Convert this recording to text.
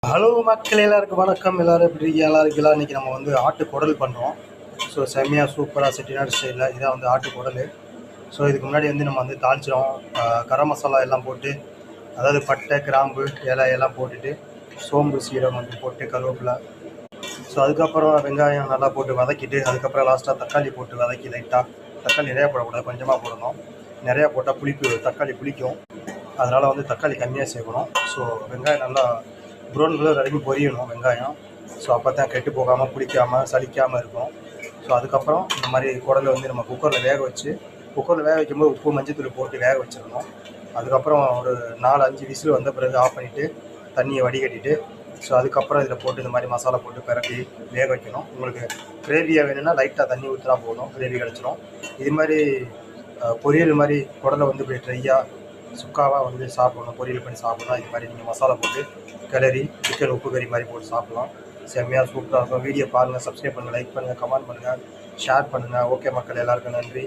Hello மக்கள் எல்லாருக்கும் வணக்கம். எல்லோரும் எப்படி இருக்கீங்க? நல்லா இருக்கலாம். இன்றைக்கி நம்ம வந்து ஆட்டு குடல் பண்ணுறோம். ஸோ செம்மையாக சூப்பராக செட்டிநாடு ஸ்டைலில் இதான் வந்து ஆட்டு குடல். ஸோ இதுக்கு முன்னாடி வந்து நம்ம வந்து தாளிச்சிடும் கரம் மசாலா எல்லாம் போட்டு, அதாவது பட்டை கிராம்பு இலை எல்லாம் போட்டுட்டு சோம்பு சீரகம் வந்து போட்டு கருவேப்பிலை, ஸோ அதுக்கப்புறம் வெங்காயம் நல்லா போட்டு வதக்கிட்டு, அதுக்கப்புறம் லாஸ்ட்டாக தக்காளி போட்டு வதக்கி லைட்டாக, தக்காளி நிறையா போடக்கூடாது, கொஞ்சமாக போடணும். நிறையா போட்டால் தக்காளி புளிக்கும். அதனால் வந்து தக்காளி கம்மியாக சேர்க்கணும். ஸோ வெங்காயம் நல்லா ப்ரௌன் கலர் வரைக்கும் பொரியணும் வெங்காயம். ஸோ அப்போ தான் கெட்டு போகாமல் பிடிக்காமல் சலிக்காமல் இருக்கும். ஸோ அதுக்கப்புறம் இந்த மாதிரி குடலை வந்து நம்ம குக்கரில் வேக வைக்கும்போது உப்பு மஞ்சத்தூள் போட்டு வேக வச்சிடணும். அதுக்கப்புறம் ஒரு 4-5 விசில் வந்த பிறகு ஆஃப் பண்ணிவிட்டு தண்ணியை வடிகட்டிட்டு, ஸோ அதுக்கப்புறம் இதில் போட்டு இந்த மாதிரி மசாலா போட்டு பரப்பி வேக வைக்கணும். உங்களுக்கு கிரேவியாக வேணும்னா லைட்டாக தண்ணி ஊற்றினா போதும், கிரேவி கிடச்சிரும். இது மாதிரி பொரியல் மாதிரி குடலை வந்து இப்படி ட்ரையாக சுக்காவாக வந்து சாப்பிடணும், பொரியல் பண்ணி சாப்பிடலாம். இது மாதிரி நீங்கள் மசாலா போட்டு கிளறி சிக்கன் உப்பு கறி மாதிரி போட்டு சாப்பிட்லாம். செம்மையாக சூப்பராக இருக்கும். வீடியோ பாருங்கள், சப்ஸ்கிரைப் பண்ணுங்கள், லைக் பண்ணுங்கள், கமெண்ட் பண்ணுங்கள், ஷேர் பண்ணுங்கள். ஓகே மக்கள், எல்லாருக்கும் நன்றி.